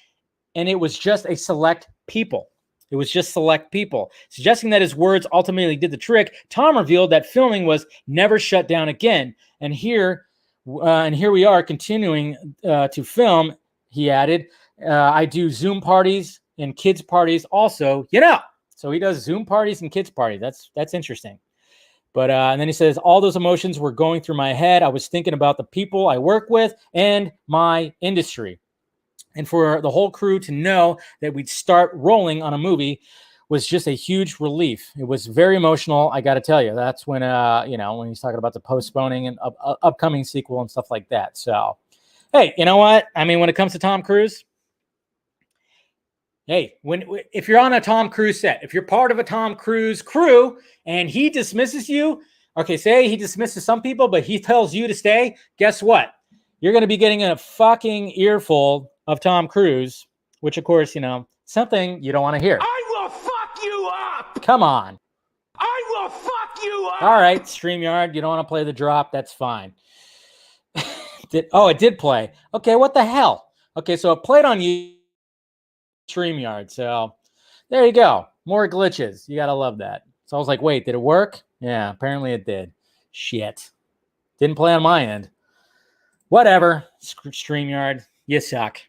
B: and it was just a select people. It was just select people. Suggesting that his words ultimately did the trick, Tom revealed that filming was never shut down again. And here we are continuing to film, he added. I do Zoom parties and kids parties also, So he does Zoom parties and kids parties. That's interesting. But and then he says, all those emotions were going through my head. I was thinking about the people I work with and my industry. And for the whole crew to know that we'd start rolling on a movie was just a huge relief. It was very emotional, I got to tell you. That's when, when he's talking about the postponing and upcoming sequel and stuff like that. So, hey, you know what? I mean, when it comes to Tom Cruise, hey, if you're on a Tom Cruise set, if you're part of a Tom Cruise crew and he dismisses you, okay, say he dismisses some people, but he tells you to stay, guess what? You're going to be getting a fucking earful of Tom Cruise, which, of course, something you don't want to hear.
C: I will fuck you up!
B: Come on.
C: I will fuck you up!
B: All right, StreamYard, you don't want to play the drop, that's fine. It did play. Okay, what the hell? Okay, so it played on you, StreamYard, so there you go. More glitches. You got to love that. So I was like, wait, did it work? Yeah, apparently it did. Shit. Didn't play on my end. Whatever, StreamYard, you suck.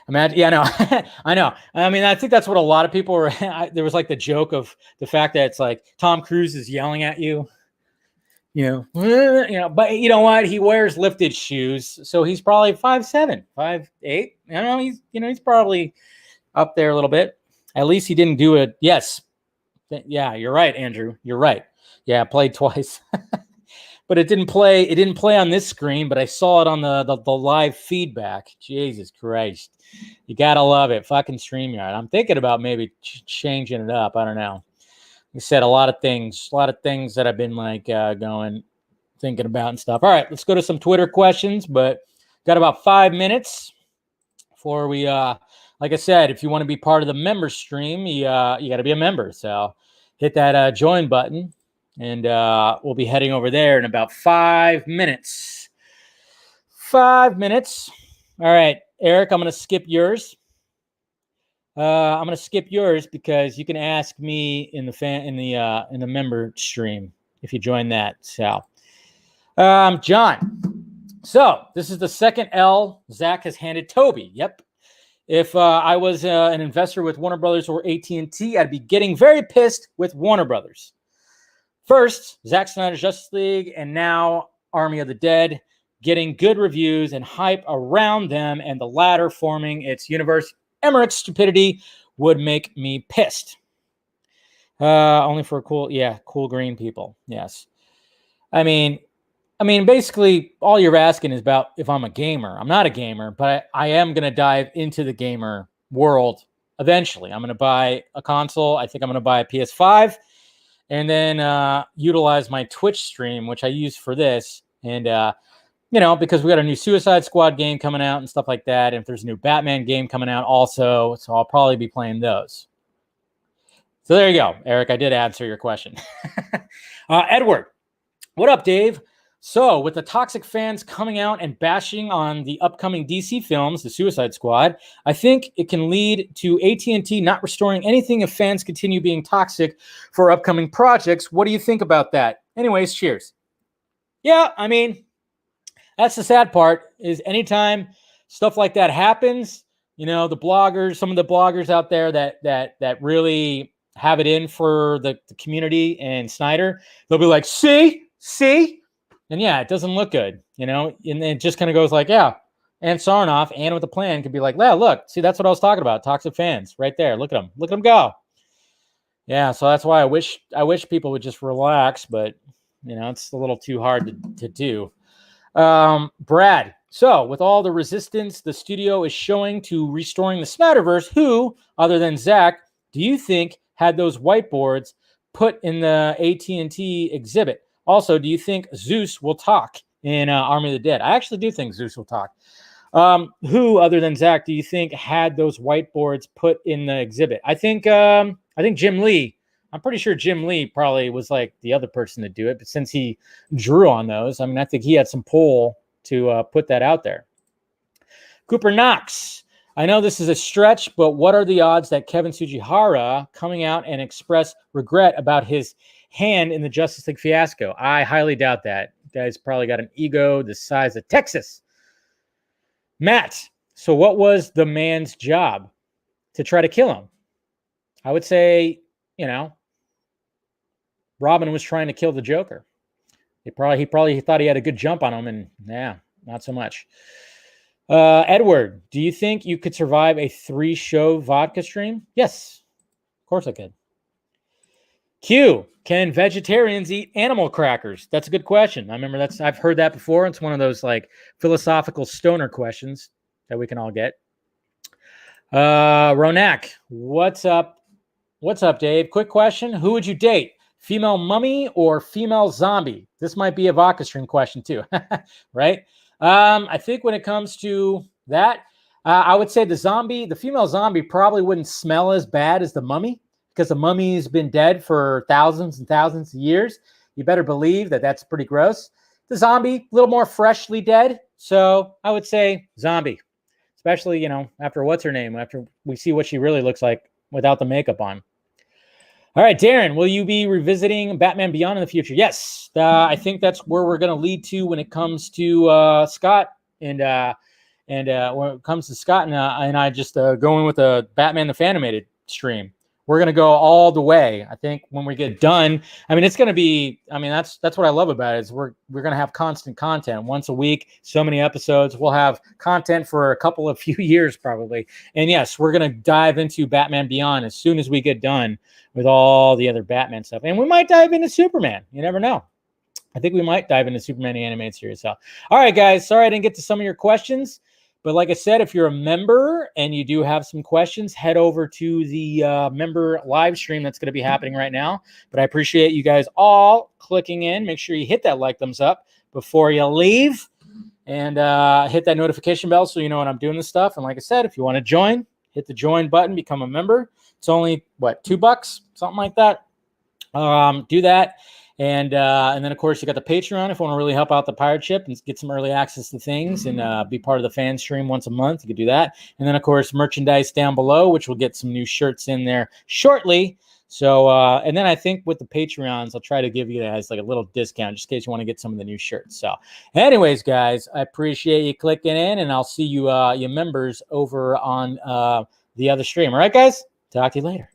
B: Imagine, yeah, no, I know. I mean, I think that's what a lot of people were. There was like the joke of the fact that it's like Tom Cruise is yelling at you, But you know what? He wears lifted shoes, so he's probably 5'7", 5'8". I don't know. He's probably up there a little bit. At least he didn't do it. Yes. Yeah, you're right, Andrew. You're right. Yeah, I played twice. But it didn't play. It didn't play on this screen, but I saw it on the live feedback. Jesus Christ. You got to love it. Fucking StreamYard. I'm thinking about maybe changing it up. I don't know. You said a lot of things that I've been like thinking about and stuff. All right, let's go to some Twitter questions, but got about 5 minutes before we, like I said, if you want to be part of the member stream, you got to be a member. So hit that join button, and we'll be heading over there in about 5 minutes. 5 minutes. All right, Eric, I'm going to skip yours. I'm going to skip yours because you can ask me in the member stream if you join that. So, John. So this is the second L Zack has handed Toby. Yep. If I was an investor with Warner Brothers or AT&T, I'd be getting very pissed with Warner Brothers. First, Zack Snyder's Justice League, and now Army of the Dead, getting good reviews and hype around them, and the latter forming its universe. Emmerich's stupidity would make me pissed. Only for cool green people. Yes. I mean, basically, all you're asking is about if I'm a gamer. I'm not a gamer, but I am going to dive into the gamer world eventually. I'm going to buy a console. I think I'm going to buy a PS5 and then utilize my Twitch stream, which I use for this. And, because we got a new Suicide Squad game coming out and stuff like that. And if there's a new Batman game coming out also, so I'll probably be playing those. So there you go, Eric. I did answer your question. Edward, what up, Dave? So with the toxic fans coming out and bashing on the upcoming DC films, the Suicide Squad, I think it can lead to AT&T not restoring anything if fans continue being toxic for upcoming projects. What do you think about that? Anyways, cheers. Yeah, I mean, that's the sad part is anytime stuff like that happens, the bloggers, some of the bloggers out there that really have it in for the community and Snyder, they'll be like, see? And yeah, it doesn't look good, and it just kind of goes like, yeah. And Sarnoff and with a plan could be like, yeah, look, see, that's what I was talking about. Toxic fans right there. Look at them go. Yeah. So that's why I wish people would just relax, but it's a little too hard to do. Brad. So with all the resistance the studio is showing to restoring the Snyderverse, who other than Zack, do you think had those whiteboards put in the AT&T exhibit? Also, do you think Zeus will talk in Army of the Dead? I actually do think Zeus will talk. Who, other than Zack, do you think had those whiteboards put in the exhibit? I think Jim Lee. I'm pretty sure Jim Lee probably was like the other person to do it, but since he drew on those, I think he had some pull to put that out there. Cooper Knox. I know this is a stretch, but what are the odds that Kevin Tsujihara coming out and express regret about his hand in the Justice League fiasco? I highly doubt that. Guy's probably got an ego the size of Texas. Matt, so what was the man's job? To try to kill him? I would say, Robin was trying to kill the Joker. He probably thought he had a good jump on him, and not so much. Edward, do you think you could survive a 3-show vodka stream? Yes, of course I could. Q, can vegetarians eat animal crackers? That's a good question. I've heard that before. It's one of those like philosophical stoner questions that we can all get. Ronak, what's up? What's up, Dave? Quick question. Who would you date? Female mummy or female zombie? This might be a vodka stream question too, right? I think when it comes to that, I would say the female zombie probably wouldn't smell as bad as the mummy because the mummy's been dead for thousands and thousands of years. You better believe that that's pretty gross. The zombie, a little more freshly dead. So I would say zombie, especially, after what's her name, after we see what she really looks like without the makeup on. All right, Darren, will you be revisiting Batman Beyond in the future? Yes, I think that's where we're going to lead to when it comes to Scott and when it comes to Scott and I just going with the Batman the Fanimated stream. we're going to go all the way. I think when we get done, I mean, it's going to be, I mean, that's what I love about it is we're going to have constant content once a week, so many episodes. We'll have content for a few years probably. And yes, we're going to dive into Batman Beyond as soon as we get done with all the other Batman stuff. And we might dive into Superman. You never know. I think we might dive into Superman the animated series. So, all right, guys, sorry I didn't get to some of your questions. But like I said, if you're a member and you do have some questions, head over to the member live stream that's going to be happening right now. But I appreciate you guys all clicking in. Make sure you hit that like thumbs up before you leave. And hit that notification bell so you know when I'm doing this stuff. And like I said, if you want to join, hit the join button, become a member. It's only, what, $2? Something like that. Do that. And then, of course, you got the Patreon if you want to really help out the pirate ship and get some early access to things and be part of the fan stream once a month. You can do that. And then, of course, merchandise down below, which will get some new shirts in there shortly. So, and then I think with the Patreons, I'll try to give you guys like a little discount just in case you want to get some of the new shirts. So anyways, guys, I appreciate you clicking in, and I'll see you, you members over on the other stream. All right, guys? Talk to you later.